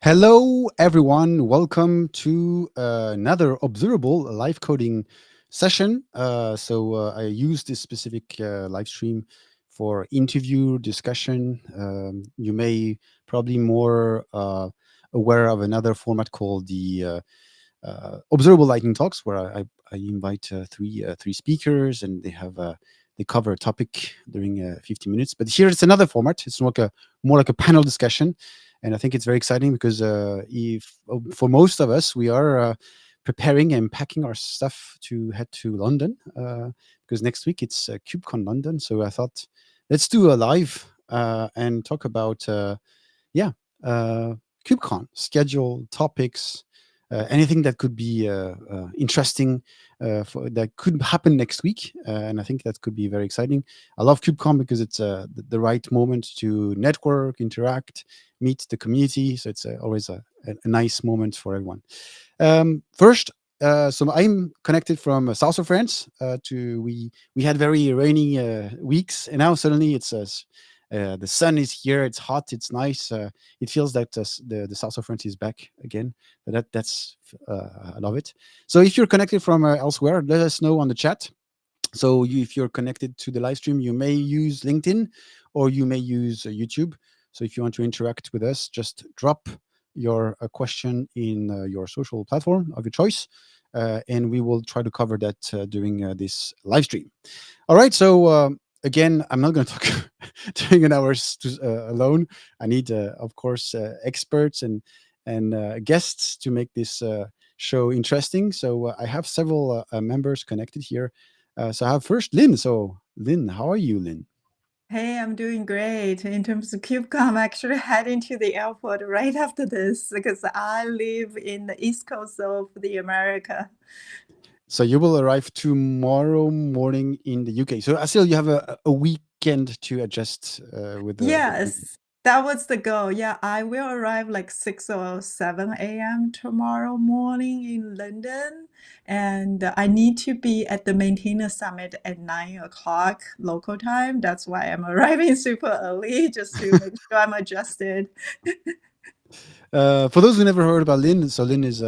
Hello, everyone. Welcome to another Observable live coding session. I use this specific live stream for interview discussion. You may probably more aware of another format called the Observable Lightning Talks, where I invite three speakers, and they cover a topic during 50 minutes. But here it's another format. It's more like a panel discussion. And I think it's very exciting because for most of us, we are preparing and packing our stuff to head to London because next week it's KubeCon London. So I thought, let's do a live and talk about, KubeCon, schedule, topics, anything that could be interesting that could happen next week. And I think that could be very exciting. I love KubeCon because it's the right moment to network, interact, meet the community. So it's always a nice moment for everyone. First, so I'm connected from south of France. We had very rainy weeks, and now suddenly it's the sun is here. It's hot. It's nice. It feels that the south of France is back again. That's I love it. So if you're connected from elsewhere, let us know on the chat. So if you're connected to the live stream, you may use LinkedIn or you may use YouTube. So if you want to interact with us, just drop your question in your social platform of your choice, and we will try to cover that during this live stream. All right. So again, I'm not going to talk during an hour alone. I need, of course, experts and guests to make this show interesting. So I have several members connected here. So I have first Lin. So Lin, how are you, Lin? Hey, I'm doing great. In terms of KubeCon, I'm actually heading to the airport right after this because I live in the East Coast of the America. So you will arrive tomorrow morning in the UK. So still you have a weekend to adjust with the... Yes, that was the goal. Yeah, I will arrive like 6 or 7 a.m. tomorrow morning in London. And I need to be at the Maintainer Summit at 9 o'clock local time. That's why I'm arriving super early, just to make sure I'm adjusted. For those who never heard about Lin, so Lin is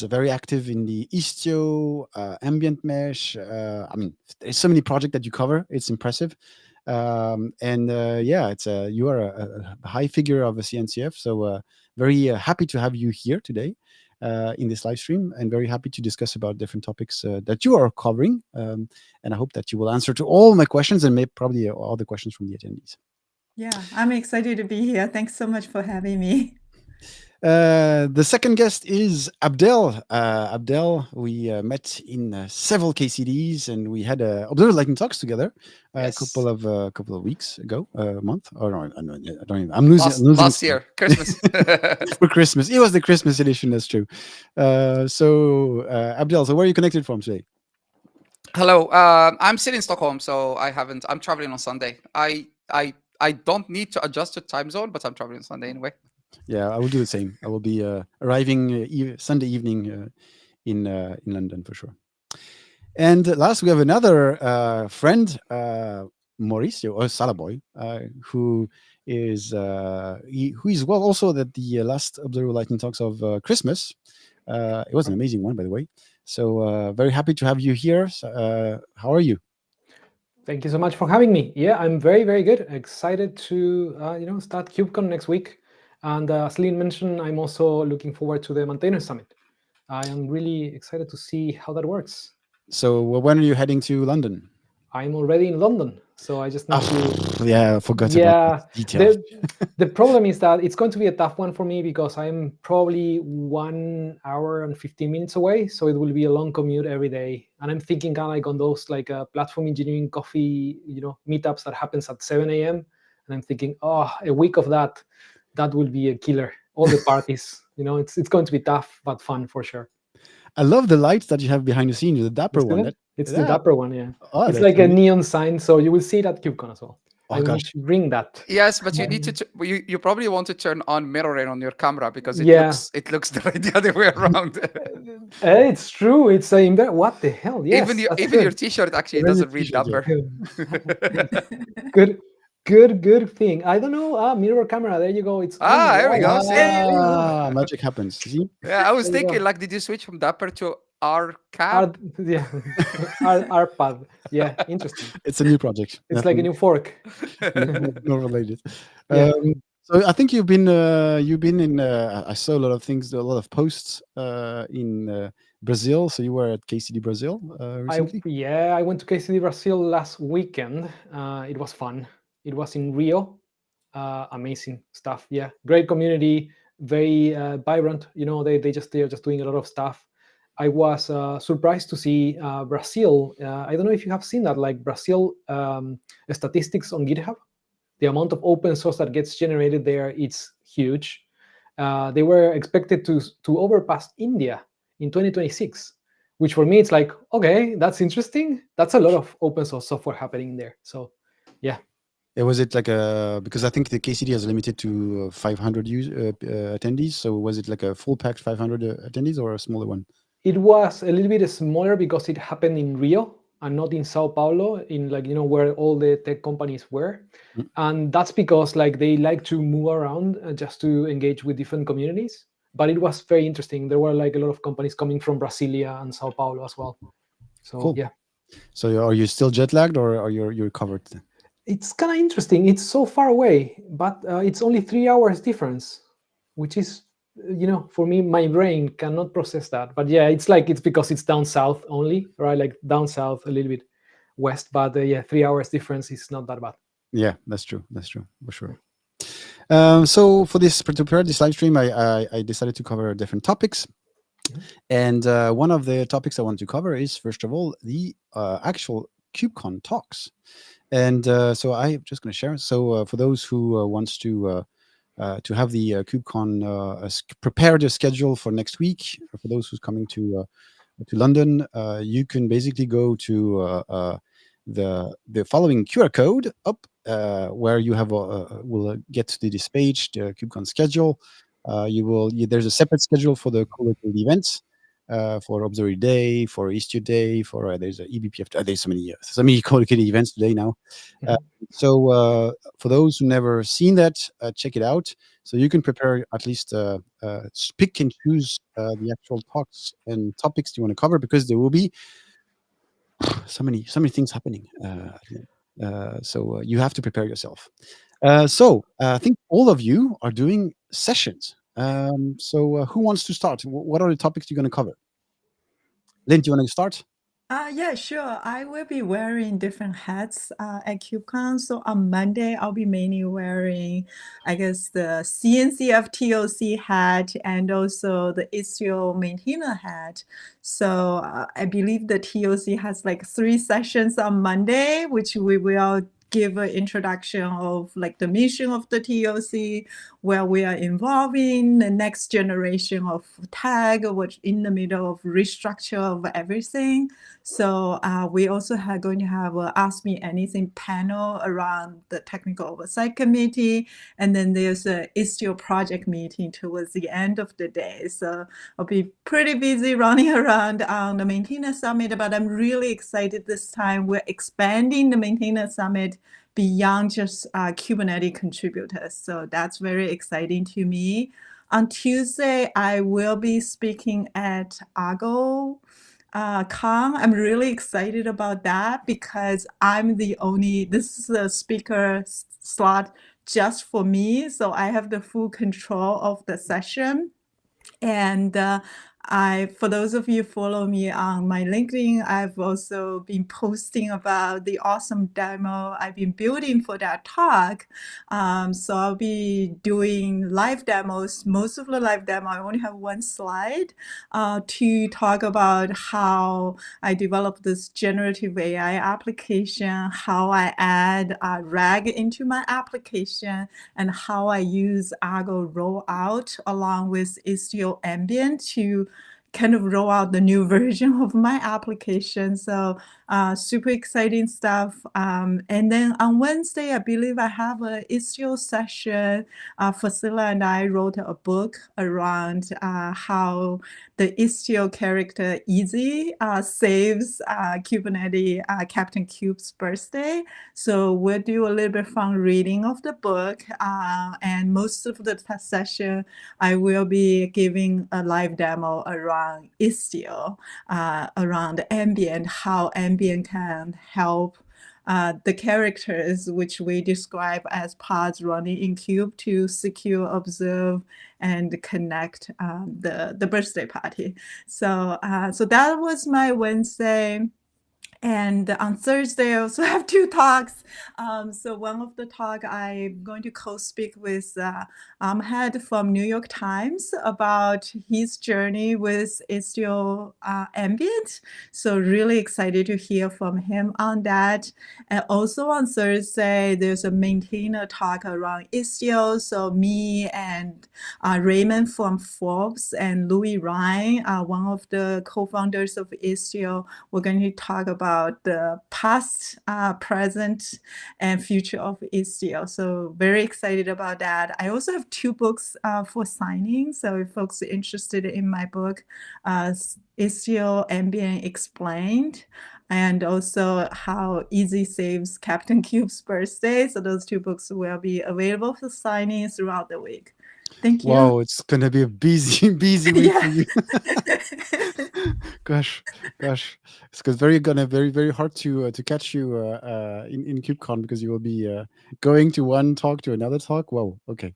very active in the Istio, Ambient mesh. I mean, there's so many projects that you cover. It's impressive. It's you are a high figure of a CNCF. So very happy to have you here today in this live stream, and very happy to discuss about different topics that you are covering. And I hope that you will answer to all my questions and maybe probably all the questions from the attendees. Yeah, I'm excited to be here. Thanks so much for having me. The second guest is Abdel. Abdel, we met in several KCDs, and we had Observer Lightning Talks together Yes. a couple of weeks ago, a month. Or no, I don't even. I'm losing last year, Christmas. For Christmas, it was the Christmas edition. That's true. Abdel, so where are you connected from today? Hello, I'm still in Stockholm, so I'm traveling on Sunday. I don't need to adjust to time zone, but I'm traveling on Sunday anyway. Yeah, I will do the same. I will be arriving Sunday evening in London for sure. And last, we have another friend, Mauricio, or Salaboy, who is also at the last Observable Lightning Talks of Christmas. It was an amazing one, by the way. So very happy to have you here. How are you? Thank you so much for having me. Yeah, I'm very, very good. Excited to start KubeCon next week. And as Lin mentioned, I'm also looking forward to the Maintainer Summit. I am really excited to see how that works. So when are you heading to London? I'm already in London, so I just need to... Yeah, I forgot about the details. The problem is that it's going to be a tough one for me because I'm probably 1 hour and 15 minutes away, so it will be a long commute every day. And I'm thinking kind of like on those platform engineering coffee, meetups that happens at 7 a.m. And I'm thinking, a week of that will be a killer. All the parties, it's going to be tough but fun for sure. I love the lights that you have behind the scenes, the Dapr one. It's the Dapr one, yeah. Oh, it's like a neon sign, so you will see it at KubeCon as well. Oh, I must bring that. Yes, but you need to. You probably want to turn on mirroring on your camera because it looks the other way around. It's true. It's saying that. What the hell? Yes, even your T-shirt actually doesn't read Dapr. Good. Good thing. I don't know. Mirror camera. There you go. It's on. There we go. Ah, See? magic happens. See? Yeah, I was There you thinking, go. like, did you switch from Dapr to RCAP? Yeah, RPAD. Yeah, interesting. It's a new project. It's like a new fork. Not related. Yeah. So I think you've been in. I saw a lot of things, a lot of posts in Brazil. So you were at KCD Brazil recently. I went to KCD Brazil last weekend. It was fun. It was in Rio. Amazing stuff. Yeah, great community, very vibrant. You know, they're just doing a lot of stuff. I was surprised to see Brazil. I don't know if you have seen that, like Brazil statistics on GitHub. The amount of open source that gets generated there, it's huge. They were expected to overpass India in 2026, which for me, it's like, okay, that's interesting. That's a lot of open source software happening there. So, yeah. Was it like because I think the KCD is limited to 500 attendees. So was it like a full packed 500 attendees or a smaller one? It was a little bit smaller because it happened in Rio and not in Sao Paulo, in like, you know, where all the tech companies were. And that's because like they like to move around just to engage with different communities. But it was very interesting. There were like a lot of companies coming from Brasilia and Sao Paulo as well. So cool. Yeah. So are you still jet lagged or are you recovered? It's kind of interesting. It's so far away, but it's only 3 hours difference, which is, you know, for me, my brain cannot process that. But yeah, it's because it's down south only, right? Like down south, a little bit west. But 3 hours difference is not that bad. Yeah, that's true for sure. So for this, to prepare this live stream, I decided to cover different topics. And one of the topics I want to cover is, first of all, the actual KubeCon talks. And so I'm just going to share. So for those who wants to have the KubeCon prepare the schedule for next week, for those who's coming to London, you can basically go to the following QR code up where you have will get to this page, the KubeCon schedule. There's a separate schedule for the co-located events. For Observable Day, for Istio Day, for there's a eBPF. There's so many co-located events today now. So for those who never seen that, check it out. So you can prepare at least pick and choose the actual talks and topics you want to cover, because there will be so many things happening. So you have to prepare yourself. So I think all of you are doing sessions. So who wants to start? What are the topics you're going to cover? Lin, do you want to start? Yeah, sure. I will be wearing different hats at KubeCon. So on Monday, I'll be mainly wearing, I guess, the CNCF TOC hat and also the Istio maintainer hat. So I believe the TOC has like 3 sessions on Monday, which we will give an introduction of like the mission of the TOC, where we are involving the next generation of tag, which in the middle of restructure of everything. So we also are going to have a Ask Me Anything panel around the technical oversight committee. And then there's a Istio project meeting towards the end of the day. So I'll be pretty busy running around on the Maintainer Summit, but I'm really excited this time. We're expanding the Maintainer Summit beyond just Kubernetes contributors. So that's very exciting to me. On Tuesday, I will be speaking at Argo Con. I'm really excited about that because this is a speaker slot just for me. So I have the full control of the session. And for those of you who follow me on my LinkedIn, I've also been posting about the awesome demo I've been building for that talk. So I'll be doing live demos. Most of the live demo, I only have 1 slide to talk about how I developed this generative AI application, how I add RAG into my application, and how I use Argo rollout along with Istio Ambient to kind of roll out the new version of my application. So super exciting stuff. And then on Wednesday, I believe I have an Istio session. Fasila and I wrote a book around how the Istio character Easy saves Kubernetes Captain Kube's birthday. So we'll do a little bit fun reading of the book. And most of the session, I will be giving a live demo around Istio, around Ambient, how Ambient can help the characters, which we describe as pods running in Kube, to secure, observe, and connect the birthday party. So that was my Wednesday. And on Thursday, I also have 2 talks. So one of the talk I'm going to co-speak with Ahmed from New York Times about his journey with Istio Ambient. So really excited to hear from him on that. And also on Thursday, there's a maintainer talk around Istio. So me and Raymond from Forbes and Louis Ryan, one of the co-founders of Istio, we're going to talk about the past, present, and future of Istio. So very excited about that. I also have 2 books for signing. So if folks are interested in my book, Istio Ambient Explained, and also how Easy saves Captain Kube's birthday. So those 2 books will be available for signing throughout the week. Thank you. Wow, it's gonna be a busy week for you. gosh, it's very hard to catch you in KubeCon, because you will be going to one talk to another talk. Wow, okay.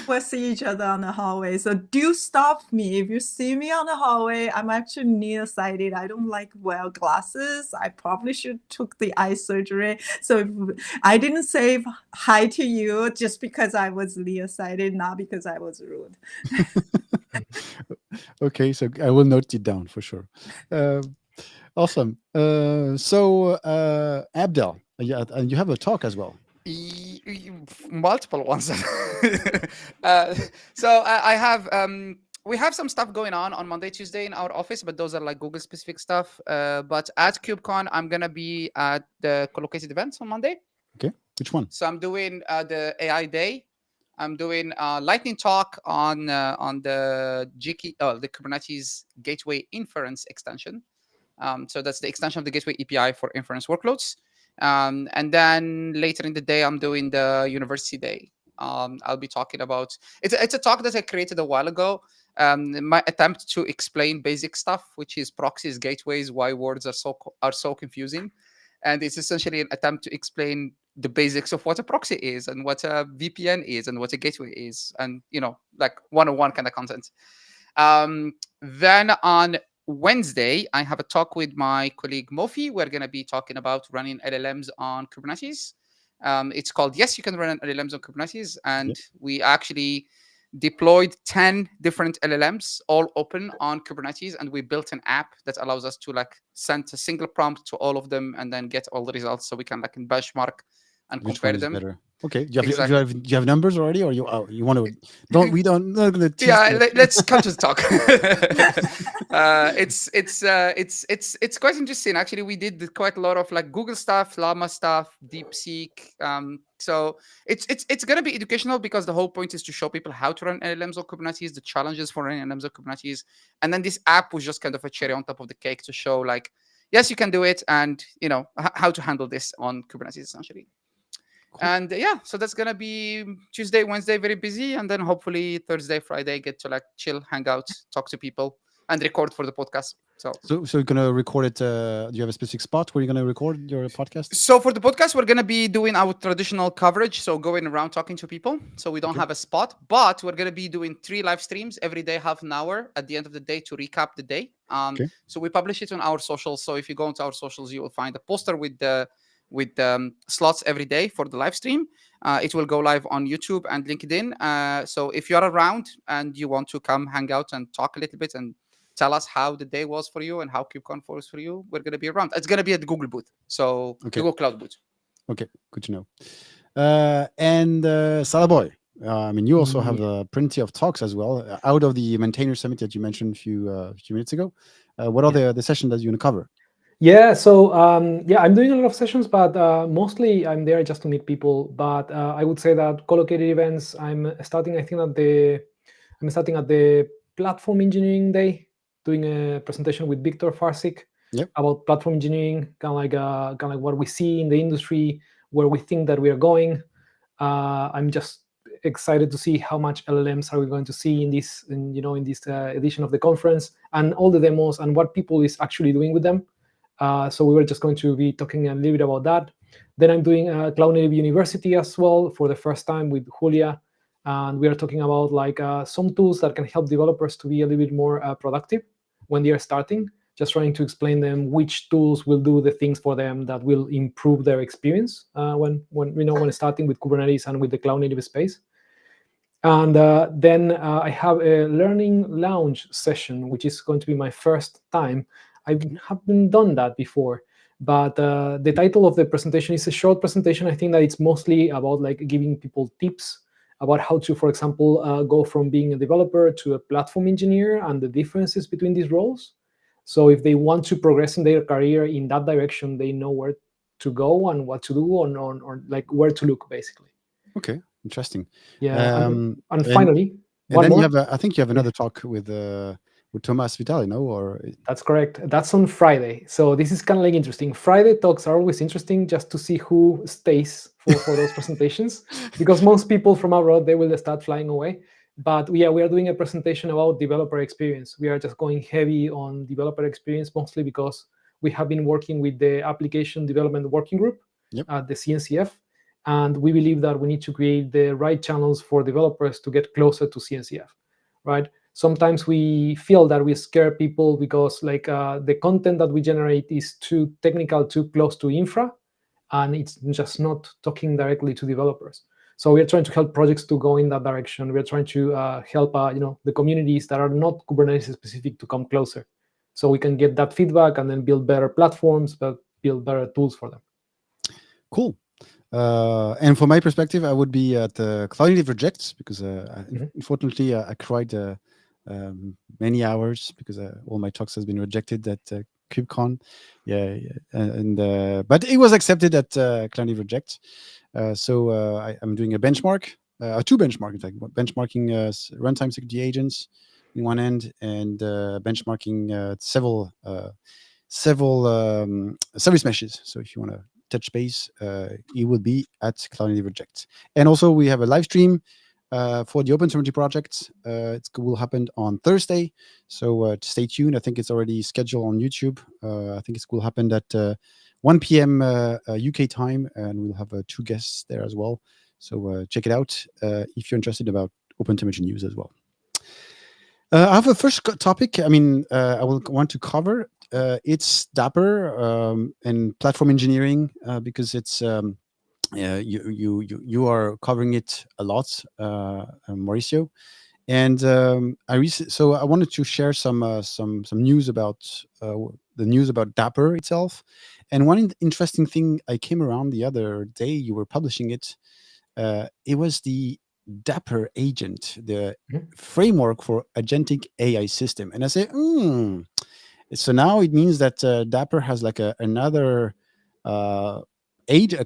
We'll see each other on the hallway. So do stop me. If you see me on the hallway, I'm actually nearsighted. I don't like wear glasses. I probably should took the eye surgery. So if I didn't say hi to you just because I was nearsighted, not because I was rude. Okay, so I will note it down for sure. Awesome. So Abdel, yeah, and you have a talk as well. Multiple ones. So I have we have some stuff going on Monday, Tuesday in our office, but those are like Google specific stuff. But at KubeCon, I'm gonna be at the co-located events on Monday. Okay, which one? So I'm doing the AI Day. I'm doing a lightning talk on the the Kubernetes Gateway Inference extension. So that's the extension of the Gateway API for inference workloads. And then later in the day, I'm doing the University Day. I'll be talking about it's a talk that I created a while ago. My attempt to explain basic stuff, which is proxies, gateways, why words are so confusing, and it's essentially an attempt to explain the basics of what a proxy is and what a VPN is and what a gateway is, and like 101 kind of content. Then on Wednesday, I have a talk with my colleague Mofi. We're going to be talking about running LLMs on Kubernetes. It's called Yes, You Can Run LLMs on Kubernetes. And we actually deployed 10 different LLMs, all open on Kubernetes. And we built an app that allows us to like send a single prompt to all of them and then get all the results, so we can like benchmark and Which compare one is them. better? Okay. Do Exactly. you have numbers already, or you want to? Not gonna. Yeah, let's come to the talk. It's quite interesting. Actually, we did quite a lot of like Google stuff, Llama stuff, DeepSeek. So it's gonna be educational, because the whole point is to show people how to run LLMs on Kubernetes, the challenges for running LLMs on Kubernetes, and then this app was just kind of a cherry on top of the cake to show like, yes, you can do it, and how to handle this on Kubernetes essentially. Cool. And yeah, so that's gonna be Tuesday, Wednesday, very busy, and then hopefully Thursday, Friday, get to like chill, hang out, talk to people, and record for the podcast. So you're gonna record it. Do you have a specific spot where you're gonna record your podcast? So for the podcast, we're gonna be doing our traditional coverage, so going around talking to people. So we don't have a spot, but we're gonna be doing 3 live streams every day, half an hour at the end of the day to recap the day. So we publish it on our socials. So if you go into our socials, you will find a poster with the slots every day for the live stream. It will go live on YouTube and LinkedIn. So if you're around and you want to come hang out and talk a little bit and tell us how the day was for you and how KubeCon was for you, we're going to be around. It's going to be at the Google booth. So Google Cloud booth. Okay, good to know. And Salah Boy, I mean, you also have plenty of talks as well out of the Maintainer Summit that you mentioned a few minutes ago. What are the sessions that you're going to cover? Yeah, so I'm doing a lot of sessions, but mostly I'm there just to meet people. But I would say that collocated events, I'm starting at the Platform Engineering Day, doing a presentation with Victor Farsik about platform engineering, kind of like what we see in the industry, where we think that we are going. I'm just excited to see how much LLMs are we going to see in this edition of the conference, and all the demos and what people is actually doing with them. So we were just going to be talking a little bit about that. Then I'm doing a Cloud Native University as well for the first time with Julia. And we are talking about like some tools that can help developers to be a little bit more productive when they are starting, just trying to explain them which tools will do the things for them that will improve their experience when starting with Kubernetes and with the Cloud Native space. And then I have a learning lounge session, which is going to be my first time. I haven't done that before, but the title of the presentation is a short presentation. I think that it's mostly about like giving people tips about how to, for example, go from being a developer to a platform engineer and the differences between these roles. So if they want to progress in their career in that direction, they know where to go and what to do or like where to look, basically. Okay, interesting. Yeah, and finally, and then more. I think you have another talk with Thomas Vitali, no? Or that's correct. That's on Friday. So this is kind of like interesting. Friday talks are always interesting just to see who stays for those presentations, because most people from abroad, they will start flying away. But we are doing a presentation about developer experience. We are just going heavy on developer experience, mostly because we have been working with the Application Development Working Group at the CNCF. And we believe that we need to create the right channels for developers to get closer to CNCF, right? Sometimes we feel that we scare people because like the content that we generate is too technical, too close to infra, and it's just not talking directly to developers. So we're trying to help projects to go in that direction. We're trying to help the communities that are not Kubernetes specific to come closer, so we can get that feedback and then build better platforms, but build better tools for them. Cool. And from my perspective, I would be at the Cloud Native Rejects because unfortunately I cried many hours because all my talks has been rejected at KubeCon. But it was accepted at Cloud Native Reject. So I'm doing a benchmark, two benchmark in fact, benchmarking runtime security agents in one end and benchmarking several service meshes. So if you want to touch base, it will be at Cloud Native Reject. And also we have a live stream for the OpenTelemetry project. It will happen on Thursday, so stay tuned. I think it's already scheduled on YouTube. I think it will happen at 1 p.m. UK time, and we'll have 2 guests there as well. So check it out if you're interested about OpenTelemetry news as well. I have a first topic. I mean, I will want to cover. It's Dapr and platform engineering because it's you are covering it a lot, Mauricio, and so I wanted to share some news about the news about Dapr itself. And one interesting thing I came around the other day, you were publishing it. It was the Dapr agent, the framework for agentic AI system, and I say, so now it means that Dapr has like another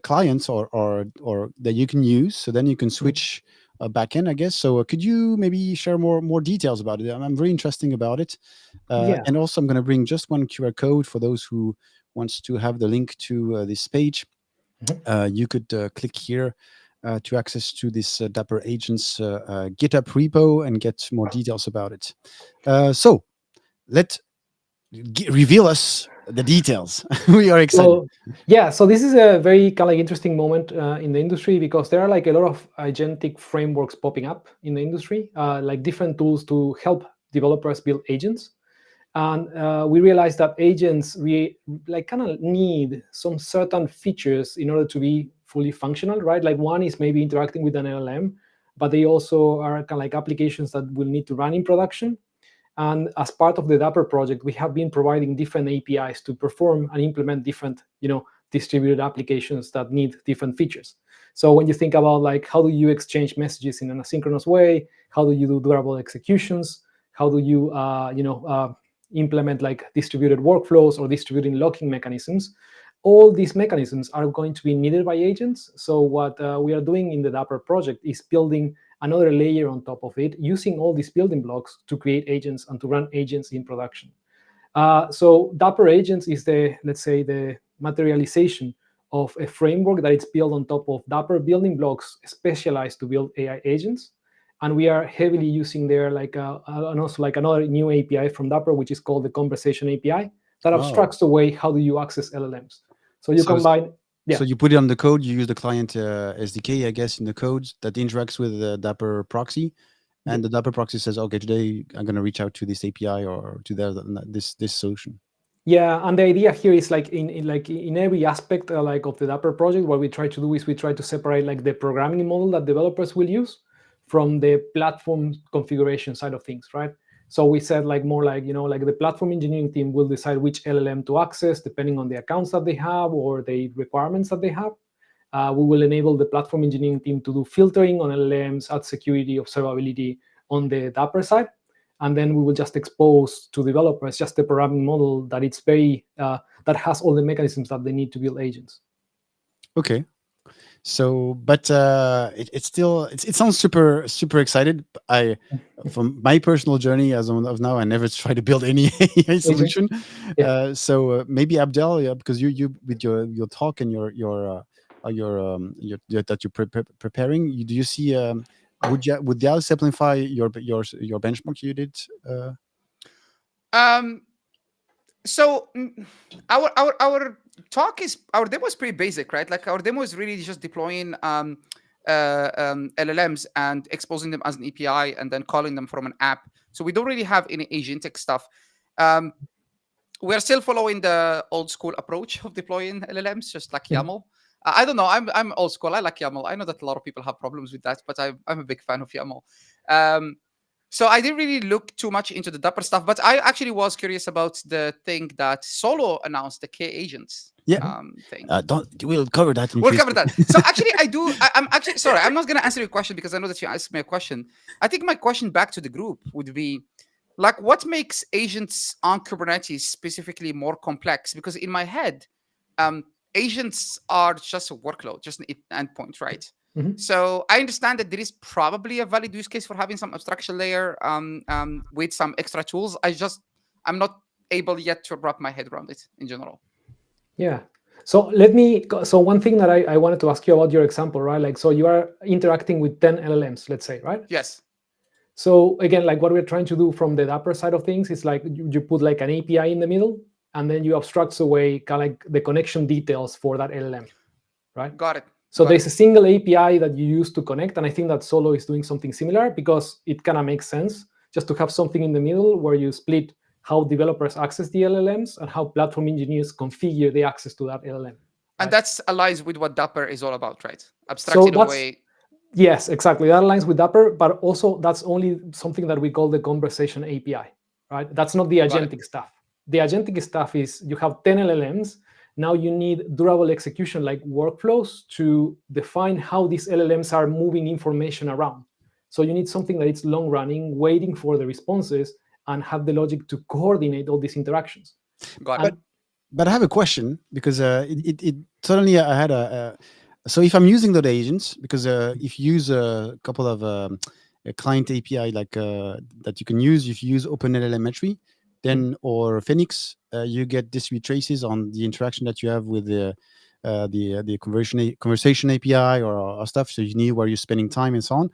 clients or that you can use, so then you can switch back in, I guess. So could you maybe share more details about it? I'm very interested about it. And also I'm going to bring just one QR code for those who wants to have the link to this page. You could click here to access to this Dapr agents GitHub repo and get more details about it. So let reveal us the details. We are excited. So this is a very kind of like interesting moment in the industry, because there are like a lot of agentic frameworks popping up in the industry, like different tools to help developers build agents. And we realized that agents kind of need some certain features in order to be fully functional, right? Like one is maybe interacting with an LLM, but they also are kind of like applications that will need to run in production. And as part of the Dapr project, we have been providing different APIs to perform and implement different, distributed applications that need different features. So when you think about like how do you exchange messages in an asynchronous way, how do you do durable executions, how do you implement like distributed workflows or distributed locking mechanisms, all these mechanisms are going to be needed by agents. So what we are doing in the Dapr project is building another layer on top of it, using all these building blocks to create agents and to run agents in production. So Dapr Agents is let's say, the materialization of a framework that is built on top of Dapr building blocks specialized to build AI agents. And we are heavily using there and also like another new API from Dapr, which is called the Conversation API, that abstracts away how do you access LLMs. So you combine. Yeah. So you put it on the code, you use the client SDK, I guess, in the code that interacts with the Dapr proxy. And the Dapr proxy says, okay, today I'm going to reach out to this API or to this solution. Yeah, and the idea here is like in every aspect like of the Dapr project, what we try to do is we try to separate like the programming model that developers will use from the platform configuration side of things, right? So we said like more like, like the platform engineering team will decide which LLM to access depending on the accounts that they have or the requirements that they have. We will enable the platform engineering team to do filtering on LLMs, add security, observability on the Dapr side. And then we will just expose to developers just the programming model that it's very, that has all the mechanisms that they need to build agents. Okay. So, but it sounds super excited. From my personal journey as of now, I never try to build any AI solution. Yeah. So maybe Abdel, because you with your talk and your that you're preparing, do you see would that simplify your benchmark you did? So our talk is, our demo is pretty basic, right? Like our demo is really just deploying LLMs and exposing them as an API and then calling them from an app. So we don't really have any agentic stuff. We're still following the old school approach of deploying LLMs, just like YAML. I don't know. I'm old school. I like YAML. I know that a lot of people have problems with that, but I'm a big fan of YAML. So I didn't really look too much into the Dapr stuff, but I actually was curious about the thing that Solo announced, the K-agents thing. We'll cover that. We'll cover that. So actually, I'm actually, sorry, I'm not going to answer your question because I know that you asked me a question. I think my question back to the group would be, like, what makes agents on Kubernetes specifically more complex? Because in my head, agents are just a workload, just an endpoint, right? Mm-hmm. So I understand that there is probably a valid use case for having some abstraction layer with some extra tools. I'm not able yet to wrap my head around it in general. Yeah. So one thing that I wanted to ask you about your example, right? Like, so you are interacting with 10 LLMs, let's say, right? Yes. So again, like what we're trying to do from the Dapr side of things is like you put like an API in the middle, and then you abstract away kind of like the connection details for that LLM, right? Got it. So there's a single API that you use to connect, and I think that Solo is doing something similar because it kind of makes sense just to have something in the middle where you split how developers access the LLMs and how platform engineers configure the access to that LLM. Right? And that's aligns with what Dapr is all about, right? Abstracting away. Yes, exactly. That aligns with Dapr, but also that's only something that we call the Conversation API, right? That's not the agentic stuff. The agentic stuff is you have 10 LLMs. Now you need durable execution like workflows to define how these LLMs are moving information around. So you need something that is long running, waiting for the responses, and have the logic to coordinate all these interactions. Got it. But I have a question because it suddenly I had so if I'm using the agents, because if you use a couple of a client API like that you can use, if you use OpenTelemetry, then or Phoenix, you get distributed traces on the interaction that you have with the conversation API or stuff, so you know where you're spending time and so on.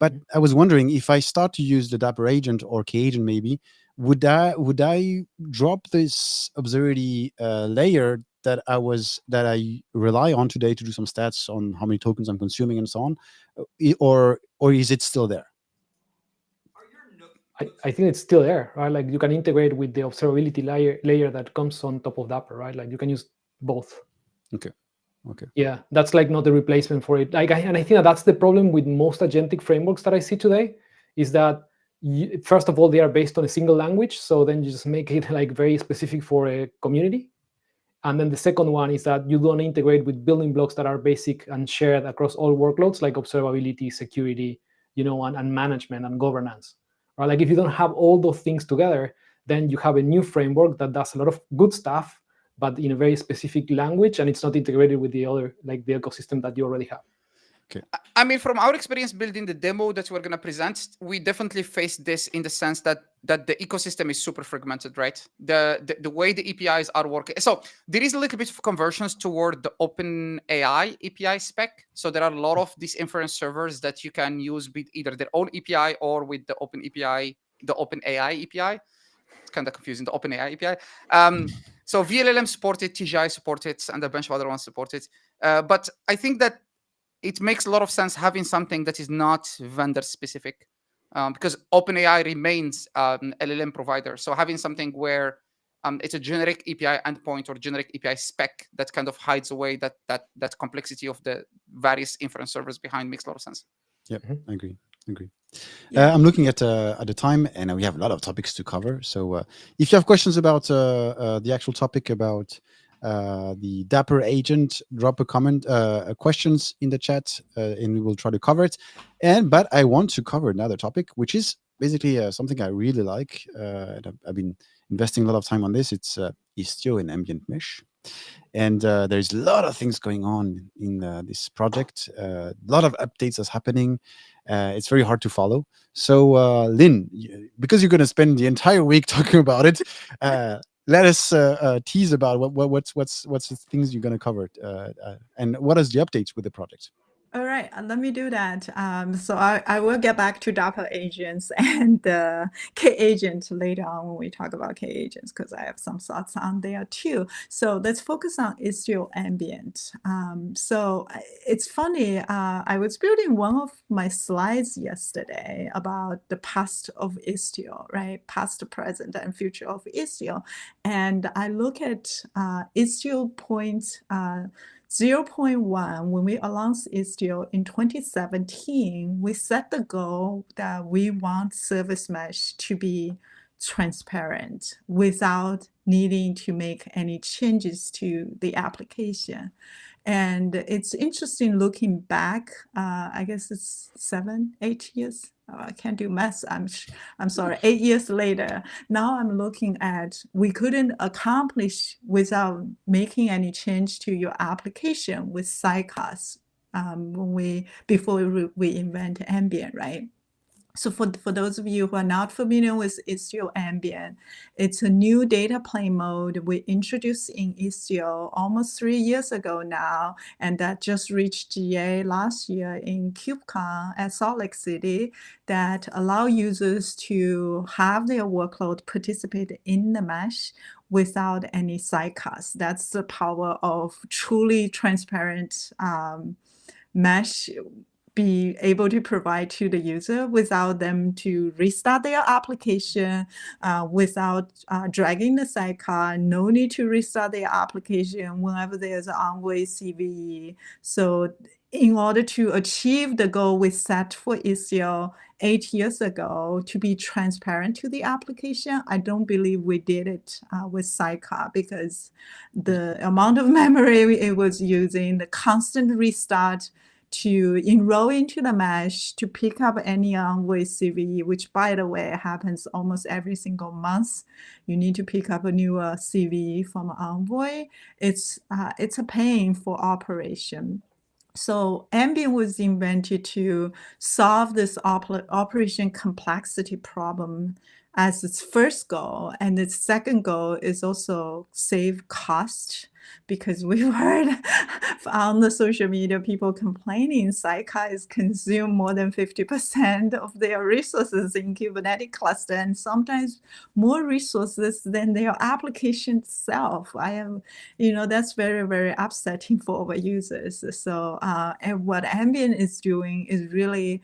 But I was wondering if I start to use the Dapr agent or K-agent, maybe would I drop this observability layer that I rely on today to do some stats on how many tokens I'm consuming and so on, or is it still there? I think it's still there, right? Like you can integrate with the observability layer that comes on top of Dapr, right? Like you can use both. Okay. Yeah, that's like not a replacement for it. Like, and I think that's the problem with most agentic frameworks that I see today, is that first of all, they are based on a single language. So then you just make it like very specific for a community. And then the second one is that you don't integrate with building blocks that are basic and shared across all workloads, like observability, security, and management and governance. Right? Like if you don't have all those things together, then you have a new framework that does a lot of good stuff, but in a very specific language, and it's not integrated with the other, like the ecosystem that you already have. Okay. I mean, from our experience building the demo that we're going to present, we definitely face this in the sense that the ecosystem is super fragmented, right? The way the APIs are working. So there is a little bit of conversions toward the OpenAI API spec. So there are a lot of these inference servers that you can use with either their own API or with the OpenAI API. It's kind of confusing, the OpenAI API. So VLLM support it, TGI support it, and a bunch of other ones support it. But I think that it makes a lot of sense having something that is not vendor specific, because OpenAI remains an LLM provider. So having something where it's a generic API endpoint or generic API spec that kind of hides away that complexity of the various inference servers behind makes a lot of sense. Yep, I agree. Yeah. I'm looking at the time, and we have a lot of topics to cover. So if you have questions about the actual topic about the Dapr agent, drop a comment, questions in the chat, and we will try to cover it. But I want to cover another topic, which is basically something I really like. And I've been investing a lot of time on this. It's Istio and Ambient Mesh. And there's a lot of things going on in this project. A lot of updates that's happening. It's very hard to follow. So, Lin, because you're going to spend the entire week talking about it, let us tease about what's the things you're going to cover, and what is the updates with the project. All right, let me do that. So I will get back to Dapr agents and K agent later on when we talk about K agents, because I have some thoughts on there too. So let's focus on Istio Ambient. So it's funny, I was building one of my slides yesterday about the past of Istio, right? Past, present, and future of Istio. And I look at Istio point 0.1, when we announced Istio in 2017, we set the goal that we want service mesh to be transparent without needing to make any changes to the application. And it's interesting looking back, I guess it's 7, 8 years. I can't do math. I'm sorry, 8 years later. Now I'm looking at we couldn't accomplish without making any change to your application with sidecars before we invent Ambient, right? So for those of you who are not familiar with Istio Ambient, it's a new data plane mode we introduced in Istio almost 3 years ago now, and that just reached GA last year in KubeCon at Salt Lake City, that allow users to have their workload participate in the mesh without any sidecars. That's the power of truly transparent mesh, be able to provide to the user without them to restart their application, without dragging the sidecar, no need to restart their application whenever there's an Envoy CVE. So in order to achieve the goal we set for Istio 8 years ago, to be transparent to the application, I don't believe we did it with sidecar, because the amount of memory it was using, the constant restart to enroll into the mesh, to pick up any Envoy CVE, which, by the way, happens almost every single month. You need to pick up a new CVE from Envoy. It's a pain for operation. So Ambient was invented to solve this operation complexity problem as its first goal. And its second goal is also save cost, because we've heard on the social media people complaining sidecars consume more than 50% of their resources in Kubernetes cluster, and sometimes more resources than their application itself. That's very, very upsetting for our users. So and what Ambient is doing is really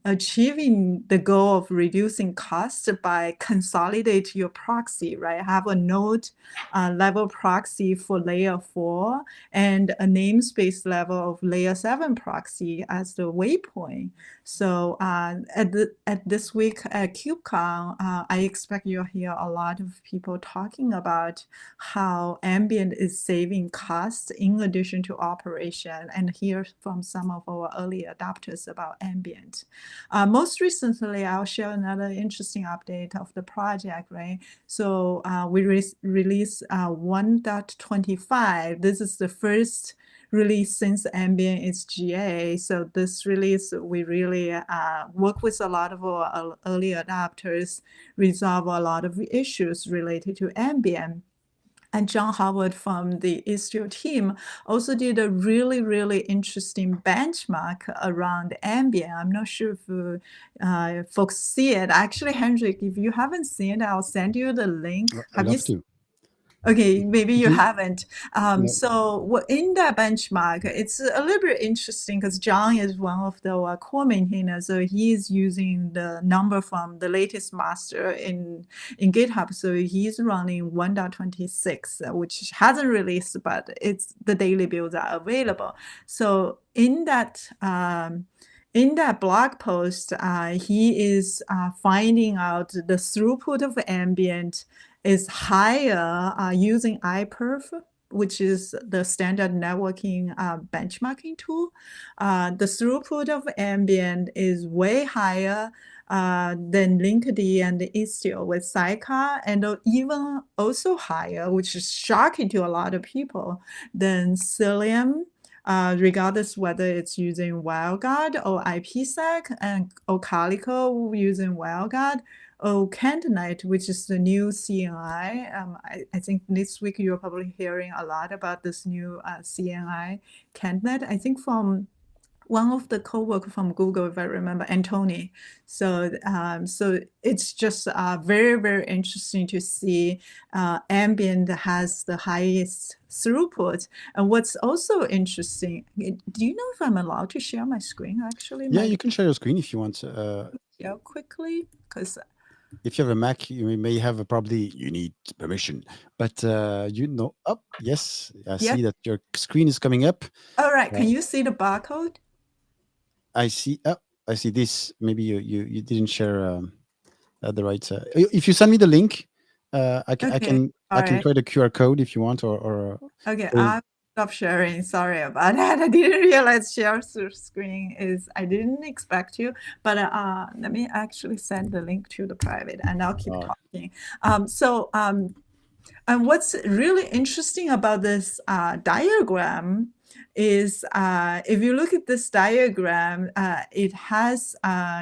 achieving the goal of reducing cost by consolidate your proxy, right? Have a node level proxy for layer 4 and a namespace level of layer 7 proxy as the waypoint. So at this week at KubeCon, I expect you'll hear a lot of people talking about how Ambient is saving costs in addition to operation, and hear from some of our early adopters about Ambient. Most recently, I'll share another interesting update of the project, right? So we released 1.25. This is the first release since Ambient is GA. So this release, we really work with a lot of our early adopters, resolve a lot of issues related to Ambient. And John Howard from the Istio team also did a really, really interesting benchmark around Ambient. I'm not sure if folks see it. Actually, Hendrik, if you haven't seen it, I'll send you the link. I'd love to. Okay, maybe you Mhm. haven't. So in that benchmark, it's a little bit interesting because John is one of the core maintainers. So he's using the number from the latest master in GitHub. So he's running 1.26, which hasn't released, but it's the daily builds are available. So in that blog post, he is finding out the throughput of Ambient is higher using iPerf, which is the standard networking benchmarking tool. The throughput of Ambient is way higher than Linkerd and Istio with Sidecar, and even also higher, which is shocking to a lot of people, than Cilium, regardless whether it's using WildGuard or IPsec, or Calico using WildGuard, or Cantonite, which is the new CNI. I think this week you're probably hearing a lot about this new CNI Cantonite. I think from one of the co-workers from Google, if I remember, Antony. So it's just very, very interesting to see Ambient has the highest throughput. And what's also interesting, do you know if I'm allowed to share my screen actually? Yeah, you can share your screen if you want. Yeah, quickly, because if you have a Mac, you may have you need permission. But yes, I see that your screen is coming up. All right, can you see the barcode? I see. I see this. Maybe you didn't share the right. If you send me the link, I can try the QR code if you want, or okay. I'll stop sharing. Sorry about that. I didn't realize share screen is. I didn't expect you, but let me actually send the link to the private, and I'll keep talking. And what's really interesting about this diagram is if you look at this diagram, it has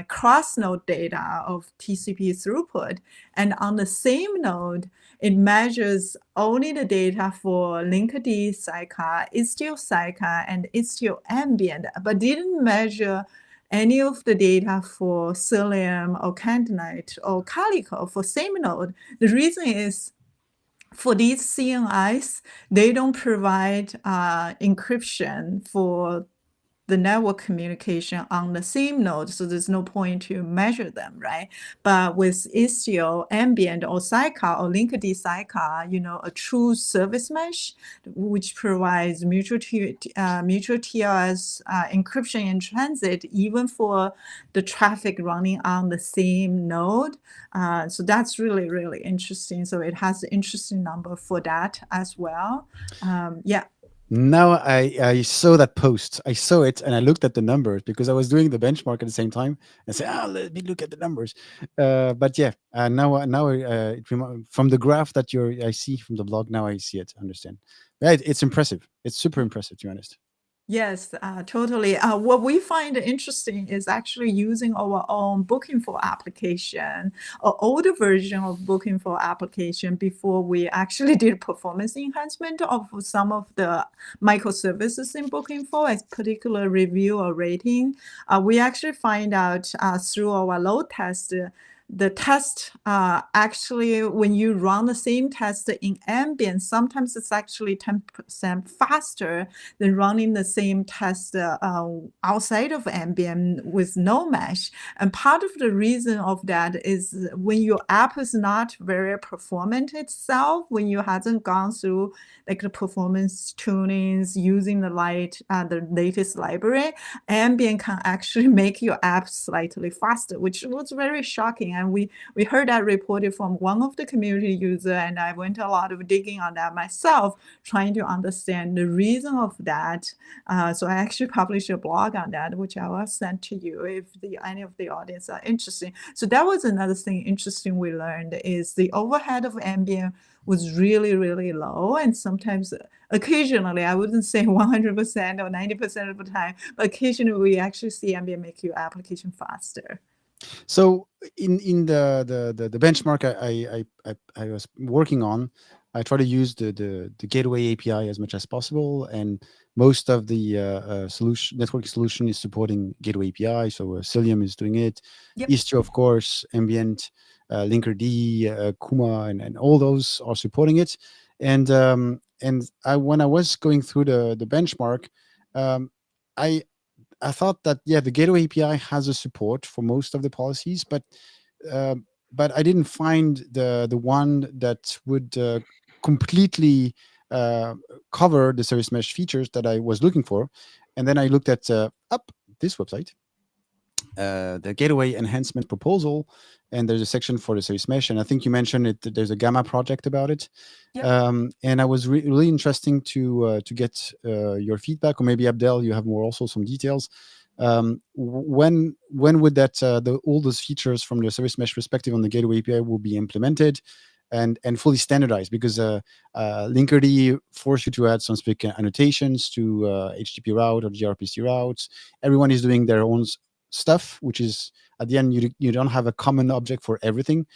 cross-node data of TCP throughput. And on the same node, it measures only the data for Linkerd Sidecar, Istio Sidecar, and Istio Ambient, but didn't measure any of the data for Cilium or Cantonite or Calico for same node. The reason is, for these CNIs, they don't provide encryption for the network communication on the same node, so there's no point to measure them, right? But with Istio, Ambient, or Sidecar, or Linkerd Sidecar, a true service mesh, which provides mutual TLS encryption in transit, even for the traffic running on the same node. So that's really, really interesting. So it has an interesting number for that as well. Yeah. Now I saw that post. I saw it and I looked at the numbers because I was doing the benchmark at the same time and said, let me look at the numbers. But yeah, now from the graph that I see from the blog, now I see it. Understand? Yeah, it's impressive. It's super impressive, to be honest. Yes, totally. What we find interesting is actually using our own Booking.for application, an older version of Booking.for application before we actually did performance enhancement of some of the microservices in Booking.for, as particular review or rating. We actually find out through our load test the test actually, when you run the same test in Ambient, sometimes it's actually 10% faster than running the same test outside of Ambient with no mesh. And part of the reason of that is when your app is not very performant itself, when you hasn't gone through like the performance tunings using the latest library, Ambient can actually make your app slightly faster, which was very shocking. And we heard that reported from one of the community users, and I went a lot of digging on that myself, trying to understand the reason of that. So I actually published a blog on that, which I will send to you if any of the audience are interested. So that was another thing interesting we learned is the overhead of Ambient was really, really low. And sometimes, occasionally, I wouldn't say 100% or 90% of the time, but occasionally we actually see Ambient make your application faster. So in the benchmark I was working on, I try to use the gateway API as much as possible, and most of the networking solution is supporting gateway API. So Cilium is doing it, Yep. Istio, of course, Ambient, Linkerd, Kuma, and all those are supporting it. And when I was going through the benchmark, I thought that the gateway API has a support for most of the policies, but I didn't find the one that would completely cover the service mesh features that I was looking for. And then I looked at this website, the gateway enhancement proposal, and there's a section for the service mesh. And I think you mentioned it. There's a Gamma project about it. Yep. And I was really interesting to get your feedback, or maybe Abdel, you have some details. When would that all those features from the service mesh perspective on the gateway API will be implemented and fully standardized? Because Linkerd force you to add some specific annotations to HTTP route or gRPC routes. Everyone is doing their own stuff, which is at the end you don't have a common object for everything.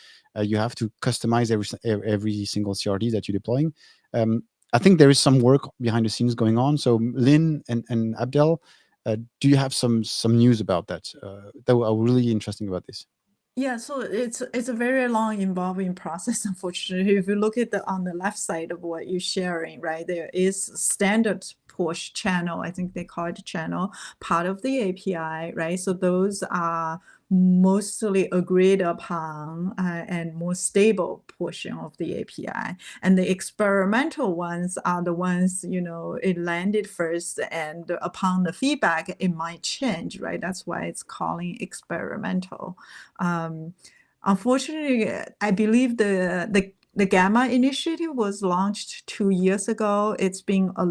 You have to customize every single CRD that you're deploying. I think there is some work behind the scenes going on. So Lin and Abdel, do you have some news about that? That are really interesting about this. Yeah, so it's a very long, involving process, unfortunately. If you look at on the left side of what you're sharing, right, there is standard push channel, I think they call it channel, part of the API, right? So those are mostly agreed upon and more stable portion of the API. And the experimental ones are the ones, it landed first, and upon the feedback, it might change, right? That's why it's calling experimental. Unfortunately, I believe the Gamma initiative was launched 2 years ago. It's been a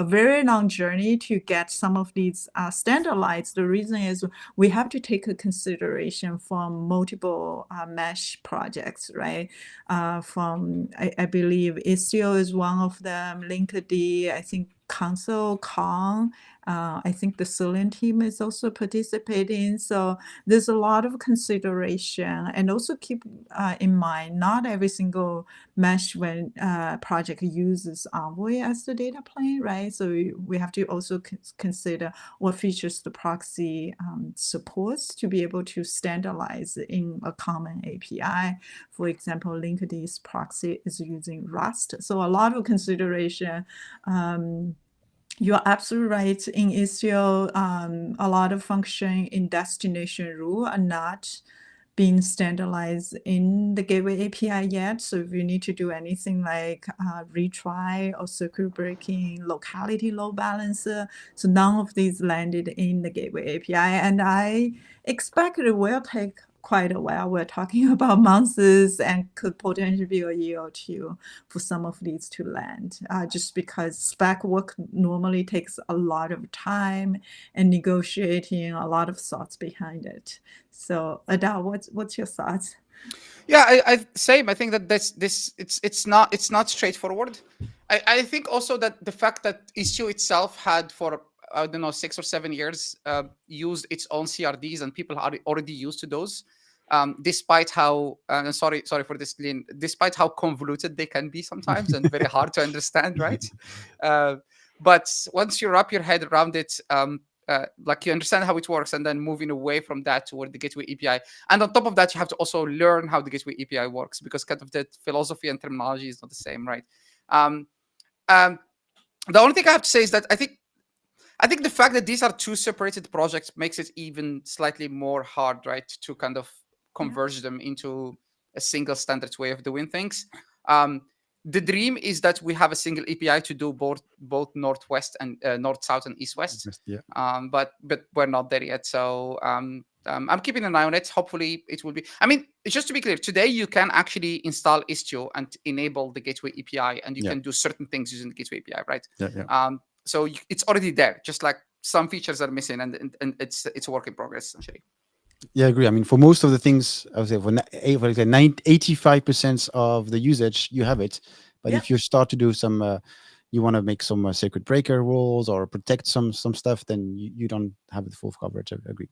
very long journey to get some of these standardized. The reason is we have to take a consideration from multiple mesh projects, right? I believe Istio is one of them, Linkerd, I think Console, Kong, I think the Cilium team is also participating. So there's a lot of consideration, and also keep in mind, not every single mesh project uses Envoy as the data plane, right? So we have to also consider what features the proxy supports to be able to standardize in a common API. For example, Linked's proxy is using Rust. So a lot of consideration. You're absolutely right. In Istio, a lot of function in destination rule are not being standardized in the gateway API yet. So if you need to do anything like retry or circuit breaking, locality load balancer, so none of these landed in the gateway API. And I expect it will take quite a while. We're talking about months and could potentially be a year or two for some of these to land, just because spec work normally takes a lot of time and negotiating, a lot of thoughts behind it. So Adele, what's your thoughts? Yeah, I same. I think that it's not straightforward. I think also that the fact that Istio itself had for I don't know 6 or 7 years used its own CRDs, and people are already used to those. Despite how sorry for this, Lin, despite how convoluted they can be sometimes and very hard to understand, right? But once you wrap your head around it, like you understand how it works, and then moving away from that toward the Gateway API. And on top of that, you have to also learn how the Gateway API works, because kind of the philosophy and terminology is not the same, right? The only thing I have to say is that I think the fact that these are two separated projects makes it even slightly more hard, right, to kind of converge them into a single standard way of doing things. The dream is that we have a single API to do both northwest and north-south and east-west. Yeah. But we're not there yet. So I'm keeping an eye on it. Hopefully it will be. I mean, just to be clear, today you can actually install Istio and enable the Gateway API, and you can do certain things using the Gateway API, right? So it's already there. Just like some features are missing, and it's a work in progress essentially. Yeah, I agree. I mean, for most of the things, I would say for 85% of the usage, you have it. But if you start to do some, you want to make some sacred breaker rules or protect some stuff, then you don't have the full coverage. I agree.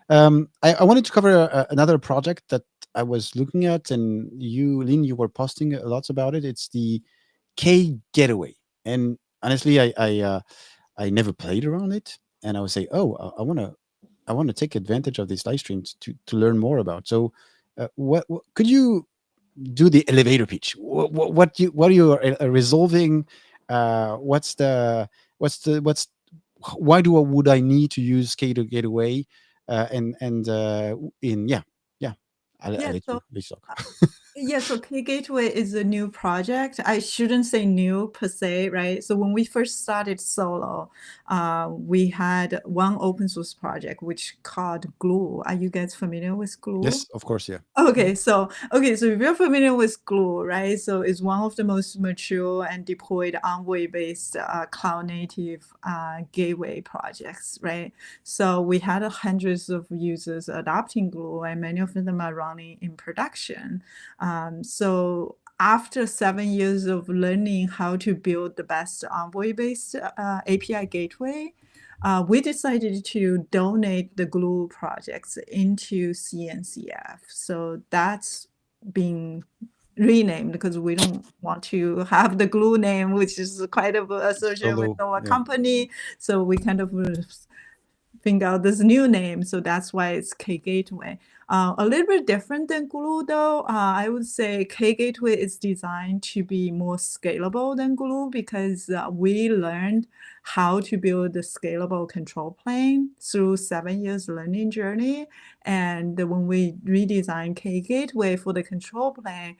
I wanted to cover another project that I was looking at, and you, Lin, you were posting a lot about it. It's the KGateway, and honestly, I never played around it, and I would say, oh, I want to take advantage of these live streams to learn more about. So, what could you do the elevator pitch? What are you resolving? Why would I need to use KGateway? I'll let you talk. So KGateway is a new project. I shouldn't say new per se, right? So when we first started Solo, we had one open source project which called Glue. Are you guys familiar with Glue? Yes, of course, yeah. Okay, so if you're familiar with Glue, right? So it's one of the most mature and deployed Envoy-based cloud-native gateway projects, right? So we had hundreds of users adopting Glue, and many of them are running in production. So after 7 years of learning how to build the best Envoy-based API gateway, we decided to donate the Glue projects into CNCF. So that's being renamed because we don't want to have the Glue name, which is quite associated with our company. So we kind of think out this new name. So that's why it's KGateway. A little bit different than Glue, though. I would say KGateway is designed to be more scalable than Glue because we learned how to build a scalable control plane through 7 years learning journey. And when we redesigned KGateway for the control plane,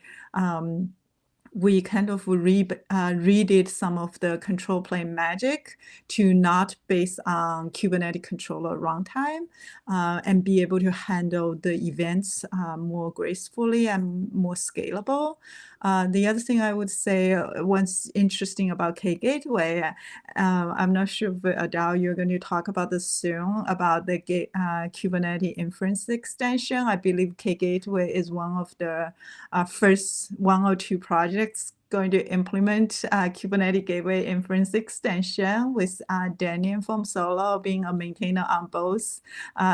we kind of redid some of the control plane magic to not based on Kubernetes controller runtime and be able to handle the events more gracefully and more scalable. The other thing I would say, what's interesting about KGateway, I'm not sure if Adele, you're going to talk about this soon, about the Kubernetes inference extension. I believe KGateway is one of the first 1 or 2 projects going to implement Kubernetes Gateway inference extension with Daniel from Solo being a maintainer on both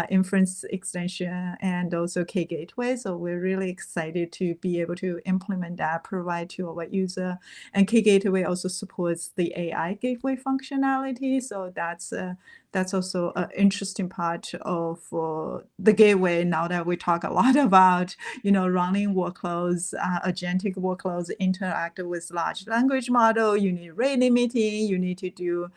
inference extension and also KGateway. So we're really excited to be able to implement that, provide to our user. And KGateway also supports the AI gateway functionality. So that's also an interesting part of the gateway now that we talk a lot about, running workloads, agentic workloads interact with large language model. You need rate limiting, you need to do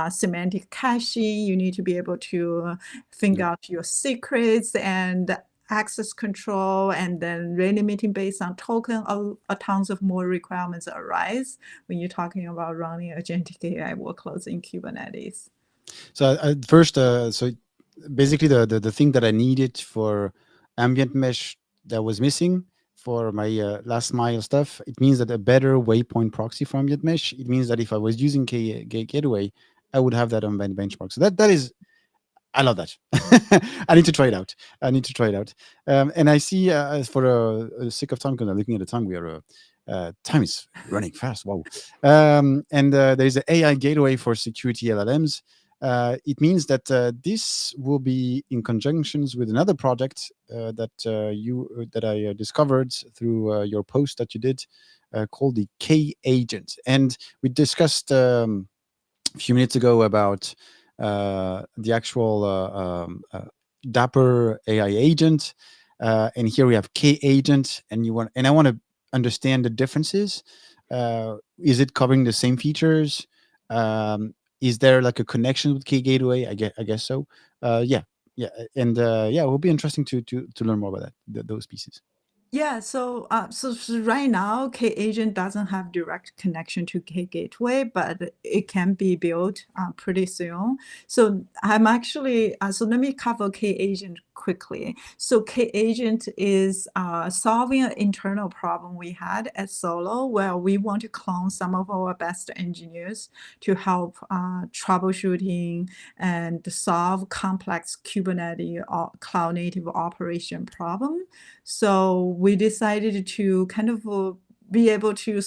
semantic caching, you need to be able to think out your secrets and access control, and then rate limiting based on token. Tons of more requirements arise when you're talking about running agentic AI workloads in Kubernetes. So first, so basically the thing that I needed for ambient mesh that was missing for my last mile stuff, it means that a better waypoint proxy for ambient mesh, it means that if I was using KGateway, I would have that on benchmark. So that is, I love that. I need to try it out. And I see for the sake of time, because I'm looking at the time, we are time is running fast. Wow. And there's an AI gateway for security LLMs. It means that this will be in conjunctions with another project that I discovered through your post that you did called the K Agent. And we discussed a few minutes ago about the actual Dapr AI agent, and here we have KAgent, and I want to understand the differences. Is it covering the same features? Is there like a connection with KGateway? I guess so. Yeah, and it will be interesting to learn more about those pieces. Yeah, so right now, KAgent doesn't have direct connection to KGateway, but it can be built pretty soon. So I'm actually, so let me cover KAgent quickly. So KAgent is solving an internal problem we had at Solo, where we want to clone some of our best engineers to help troubleshooting and solve complex Kubernetes or cloud native operation problem. So we decided to kind of be able to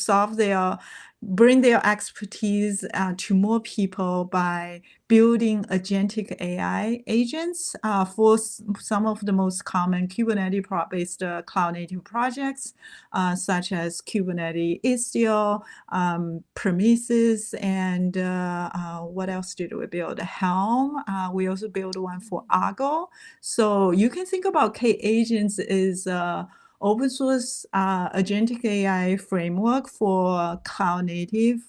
bring their expertise to more people by building agentic AI agents for some of the most common Kubernetes-based cloud-native projects, such as Kubernetes Istio, Prometheus, and what else did we build? Helm. We also built one for Argo. So you can think about KAgents is open source agentic AI framework for cloud native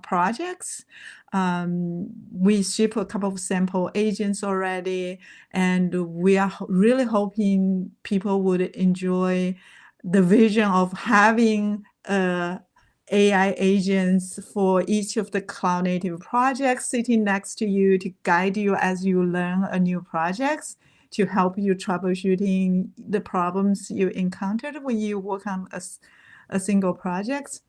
projects. We ship a couple of sample agents already, and we are really hoping people would enjoy the vision of having AI agents for each of the cloud native projects sitting next to you to guide you as you learn a new project, to help you troubleshooting the problems you encountered when you work on a single project.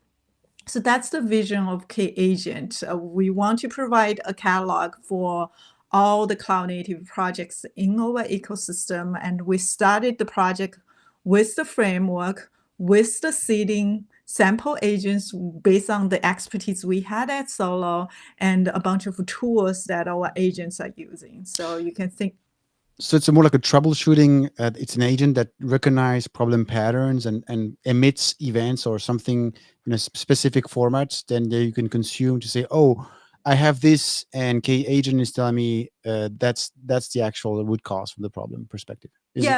So that's the vision of KAgent. We want to provide a catalog for all the cloud native projects in our ecosystem. And we started the project with the framework, with the seeding sample agents based on the expertise we had at Solo, and a bunch of tools that our agents are using. So you can think. So it's more like a troubleshooting. It's an agent that recognizes problem patterns and emits events or something in a specific formats. Then you can consume to say, oh, I have this, and KAgent is telling me that's the actual root cause from the problem perspective.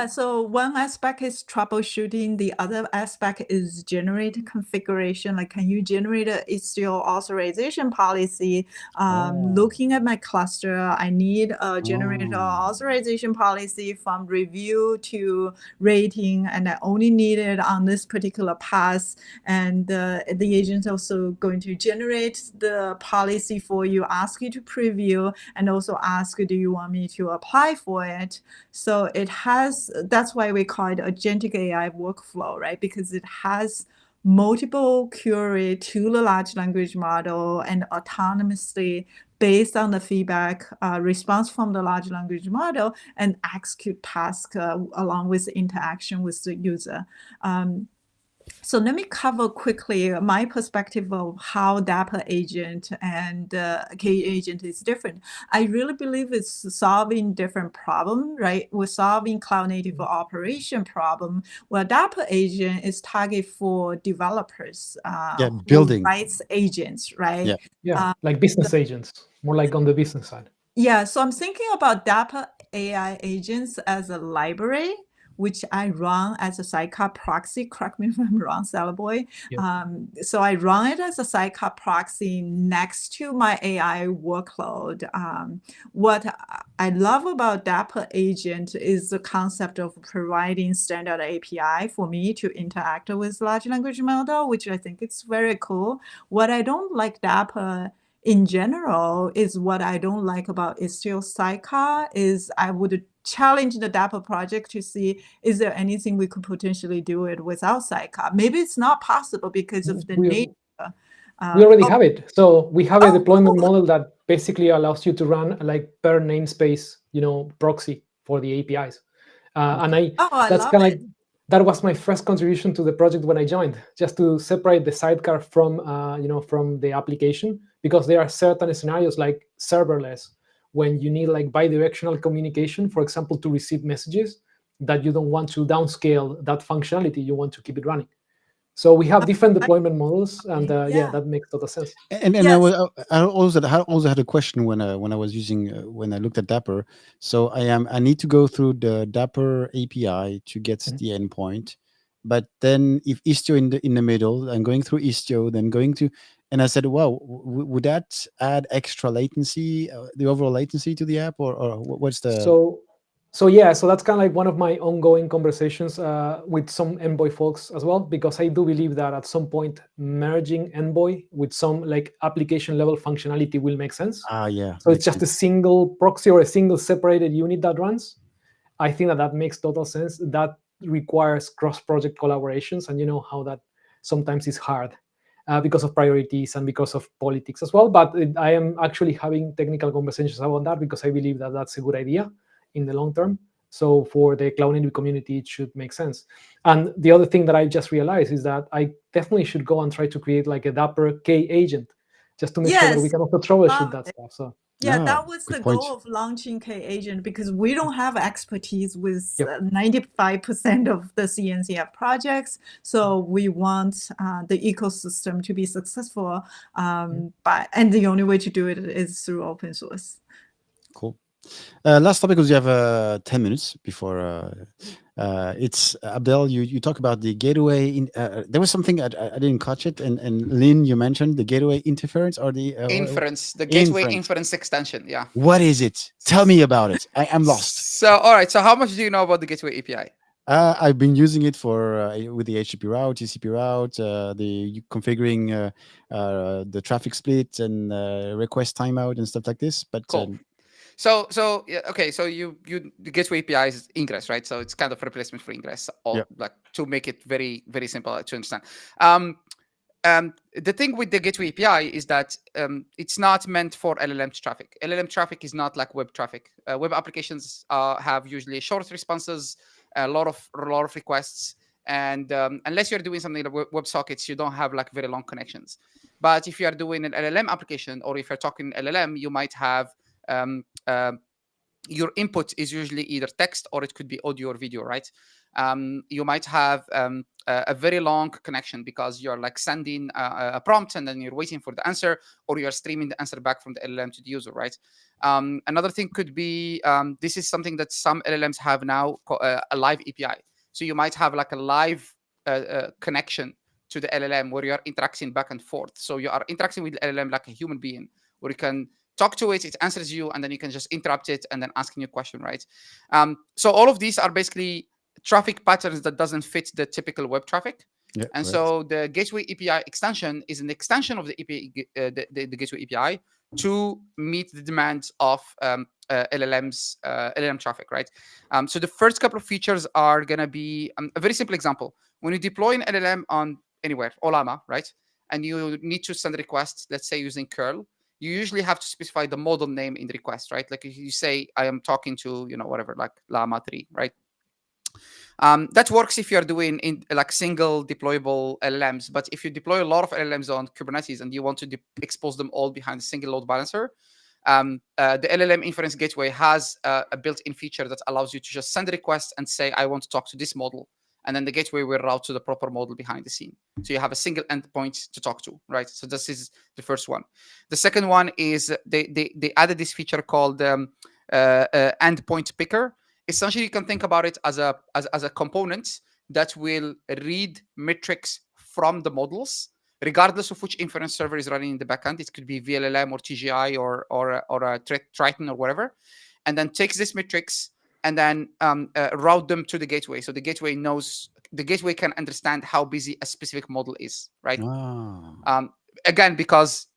So one aspect is troubleshooting. The other aspect is generate configuration. Like, can you generate a Istio authorization policy? Looking at my cluster, I need a generated authorization policy from review to rating, and I only need it on this particular path. And the agent also going to generate the policy for you, ask you to preview, and also ask, do you want me to apply for it? So it has, that's why we call it agentic AI workflow, right? Because it has multiple query to the large language model and autonomously, based on the feedback response from the large language model, and execute tasks along with interaction with the user. So let me cover quickly my perspective of how Dapr agent and KAgent is different. I really believe it's solving different problem, right? We're solving cloud native operation problem, where Dapr agent is target for developers building who writes agents, right? Like business agents, more like on the business side. Yeah, so I'm thinking about Dapr AI agents as a library, which I run as a sidecar proxy. Correct me if I'm wrong, Salaboy. So I run it as a sidecar proxy next to my AI workload. What I love about Dapr agent is the concept of providing standard API for me to interact with large language model, which I think is very cool. What I don't like Dapr in general is what I don't like about Istio sidecar is I would challenge the Dapr project to see, is there anything we could potentially do it without sidecar? Maybe it's not possible because of the nature. We already have it. So we have a deployment model that basically allows you to run like per namespace, proxy for the APIs. That's kind of like, that was my first contribution to the project when I joined, just to separate the sidecar from, from the application, because there are certain scenarios like serverless, when you need like bidirectional communication, for example, to receive messages that you don't want to downscale that functionality, you want to keep it running. So we have different deployment models, and yeah, Yeah. that makes total sense. And Yes. I also had a question when I was using when I looked at Dapr. So I need to go through the Dapr API to get the endpoint, but then if Istio in the middle, I'm going through Istio, then going to, and I said, wow, would that add extra latency, the overall latency to the app, or what's the? So yeah, so that's kind of like one of my ongoing conversations with some Envoy folks as well, because I do believe that at some point merging Envoy with some like application level functionality will make sense. Yeah. So it's just a single proxy or a single separated unit that runs. I think that makes total sense. That requires cross-project collaborations, and you know how that sometimes is hard because of priorities and because of politics as well. But I am actually having technical conversations about that because I believe that that's a good idea in the long term. So for the cloud native community, it should make sense. And the other thing that I just realized is that I definitely should go and try to create like a Dapr K agent, just to make sure that we can also troubleshoot that stuff. So yeah, Ah, that was good the point. goal of launching KAgent, because we don't have expertise with 95% of the CNCF projects. So we want the ecosystem to be successful. And the only way to do it is through open source. Cool. Last topic, because you have 10 minutes before it's Abdel. You talk about the gateway. There was something I didn't catch it, and Lin, you mentioned the gateway interference or the Inference, the gateway inference extension. Yeah. What is it? Tell me about it. I'm lost. So, all right. So, how much do you know about the gateway API? I've been using it for with the HTTP route, TCP route, configuring the traffic split and request timeout and stuff like this. But cool. So yeah, okay. So the gateway API is ingress, right? So it's kind of a replacement for ingress, like to make it very, very simple to understand. The thing with the gateway API is that it's not meant for LLM traffic. LLM traffic is not like web traffic. Web applications have usually short responses, a lot of requests, and unless you're doing something like WebSockets, you don't have like very long connections. But if you are doing an LLM application, or if you're talking LLM, you might have your input is usually either text or it could be audio or video, right? You might have a very long connection because you're like sending a prompt and then you're waiting for the answer, or you're streaming the answer back from the LLM to the user, right? Another thing could be, this is something that some LLMs have now, a live API. So you might have like a live connection to the LLM where you're interacting back and forth. So you are interacting with the LLM like a human being, where you can talk to it, it answers you, and then you can just interrupt it and then asking you a question, right? So all of these are basically traffic patterns that doesn't fit the typical web traffic. Yeah, and so the gateway API extension is an extension of the API, the gateway API, to meet the demands of LLMs, LLM traffic, right? So the first couple of features are going to be a very simple example. When you deploy an LLM on anywhere, Olama, right? And you need to send requests, let's say using curl, you usually have to specify the model name in the request, right? Like if you say, I am talking to, whatever, like Llama 3, right? That works if you're doing in like single deployable LLMs. But if you deploy a lot of LLMs on Kubernetes and you want to expose them all behind a single load balancer, the LLM inference gateway has a built-in feature that allows you to just send a request and say, I want to talk to this model. And then the gateway will route to the proper model behind the scene. So you have a single endpoint to talk to, right? So this is the first one. The second one is they added this feature called endpoint picker. Essentially, you can think about it as a component that will read metrics from the models, regardless of which inference server is running in the backend. It could be VLLM or TGI or a Triton or whatever, and then takes these metrics and then route them to the gateway. So the gateway can understand how busy a specific model is, right? Again, because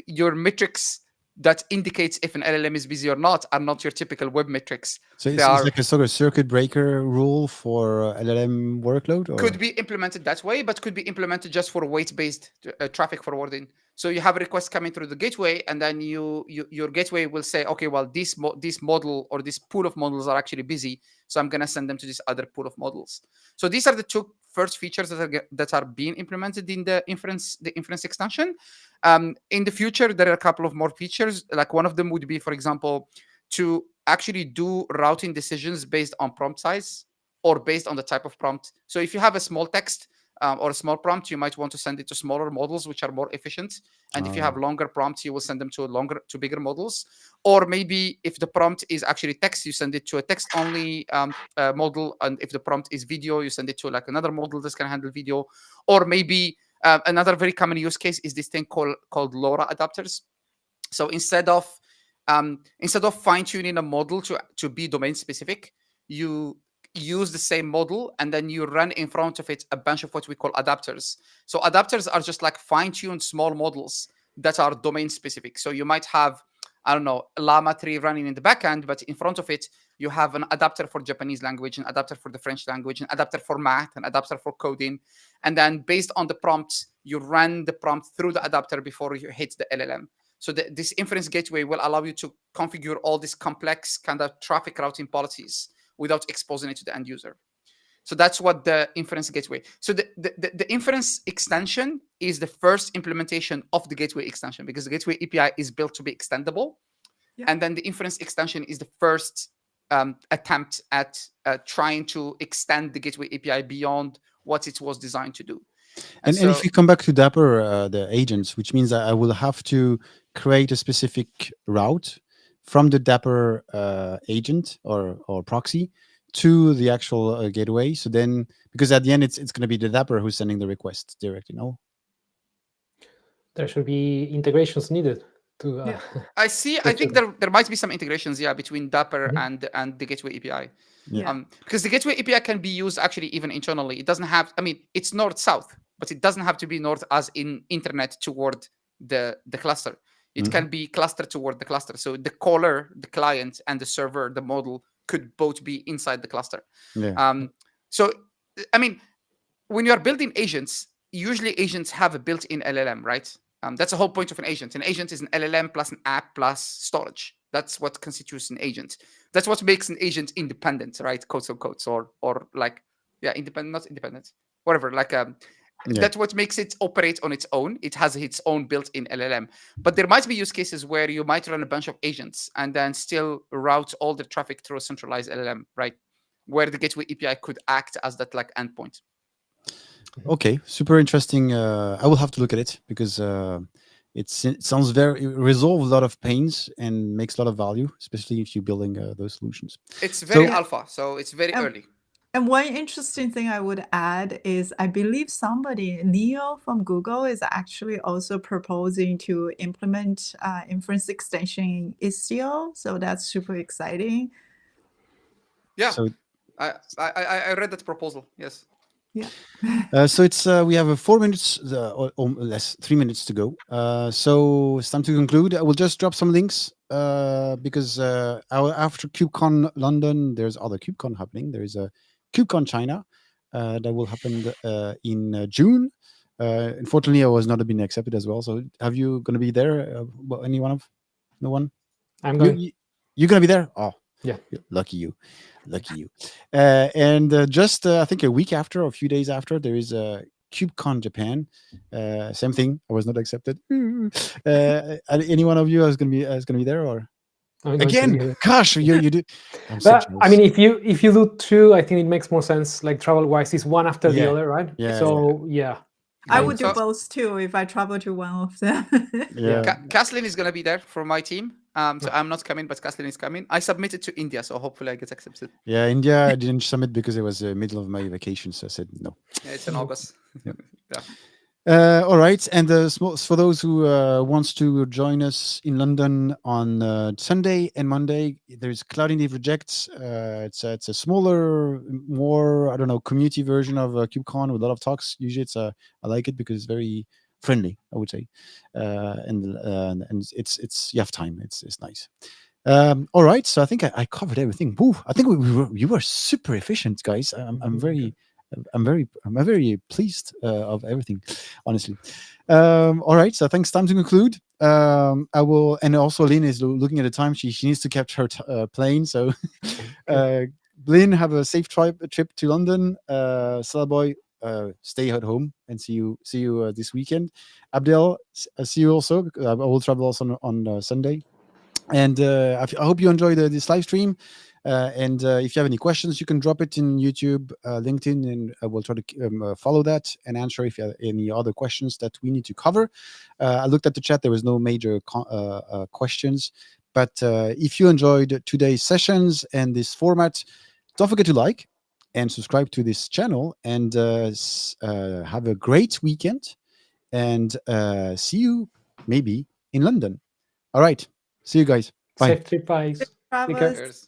your metrics that indicates if an LLM is busy or not are not your typical web metrics. So it's like a sort of circuit breaker rule for LLM workload? Or? Could be implemented that way, but could be implemented just for weight-based traffic forwarding. So you have a request coming through the gateway, and then your gateway will say, okay, well, this model or this pool of models are actually busy, so I'm going to send them to this other pool of models. So these are the two first features that are being implemented in the inference extension. In the future, there are a couple of more features. Like one of them would be, for example, to actually do routing decisions based on prompt size or based on the type of prompt. So if you have a small text, or a small prompt, you might want to send it to smaller models, which are more efficient. And if you have longer prompts, you will send them to bigger models. Or maybe if the prompt is actually text, you send it to a text-only model. And if the prompt is video, you send it to like another model that can handle video. Or maybe another very common use case is this thing called LoRa adapters. So instead of fine-tuning a model to be domain specific, you use the same model and then you run in front of it a bunch of what we call adapters. So adapters are just like fine-tuned small models that are domain specific. So you might have, I don't know, a Llama 3 running in the backend, but in front of it, you have an adapter for Japanese language, an adapter for the French language, an adapter for math, an adapter for coding. And then based on the prompts, you run the prompt through the adapter before you hit the LLM. So this inference gateway will allow you to configure all these complex kind of traffic routing policies without exposing it to the end user. So that's what the inference gateway. So the inference extension is the first implementation of the gateway extension, because the gateway API is built to be extendable. Yeah. And then the inference extension is the first attempt at trying to extend the gateway API beyond what it was designed to do. And if we come back to Dapr, the agents, which means that I will have to create a specific route from the Dapr agent or proxy to the actual gateway. So then, because at the end, it's going to be the Dapr who's sending the request directly, no? There should be integrations needed to... Yeah. I think there might be some integrations, between Dapr and the gateway API. Yeah. Because the gateway API can be used actually even internally. It doesn't have, it's north-south, but it doesn't have to be north as in internet toward the cluster. It can be cluster toward the cluster. So the caller, the client, and the server, the model, could both be inside the cluster. Yeah. So, when you are building agents, usually agents have a built-in LLM, right? That's the whole point of an agent. An agent is an LLM plus an app plus storage. That's what constitutes an agent. That's what makes an agent independent, right? Quotes unquote, or like, independent, not independent, whatever. Like, that's what makes it operate on its own. It has its own built-in LLM. But there might be use cases where you might run a bunch of agents and then still route all the traffic through a centralized LLM, right? Where the gateway API could act as that like endpoint. Okay, super interesting. I will have to look at it because it sounds it resolves a lot of pains and makes a lot of value, especially if you're building those solutions. It's very alpha, so it's very early. And one interesting thing I would add is I believe somebody, Neo from Google, is actually also proposing to implement inference extension in Istio. So that's super exciting. Yeah, so I read that proposal, yes. Yeah. So it's we have 4 minutes or less, 3 minutes to go. So it's time to conclude. I will just drop some links because after KubeCon London, there's other KubeCon happening. There is a KubeCon China that will happen in June. Unfortunately, I was not being accepted as well. So have you going to be there? Any one of? No one? I'm going. You're going to be there? Oh. Yeah. Lucky you. And just I think a week after or a few days after, there is a KubeCon Japan. Same thing. I was not accepted. Any one of you is going to be there or? Again, gosh, you do. But I mean, if you do two, I think it makes more sense. Like travel-wise, it's one after the other, right? Yeah. So yeah. I would do both too if I travel to one of them. Kathleen is going to be there for my team. So I'm not coming, but Kathleen is coming. I submitted to India, so hopefully I get accepted. Yeah, India, I didn't submit because it was the middle of my vacation, so I said no. Yeah, it's in August. All right, and for those who wants to join us in London on Sunday and Monday, there's Cloud Native Rejects. It's a smaller, more community version of KubeCon with a lot of talks. Usually, I like it because it's very friendly, I would say, and it's you have time. It's nice. All right, so I think I covered everything. Woo, I think you were super efficient, guys. I'm very pleased of everything, honestly. All right, so thanks. Time to conclude. I will, and also Lin is looking at the time. She needs to catch her plane. So, Lin, have a safe trip to London. Salaboy, stay at home and see you this weekend. Abdel, see you also. Because I will travel also on Sunday. And I hope you enjoyed this live stream. And if you have any questions, you can drop it in YouTube, LinkedIn, and we'll try to follow that and answer if you have any other questions that we need to cover. I looked at the chat. There was no major questions. But if you enjoyed today's sessions and this format, don't forget to like and subscribe to this channel, and have a great weekend, and see you maybe in London. All right. See you guys. Bye. Safe trip, guys. Take care. Travels. Cheers.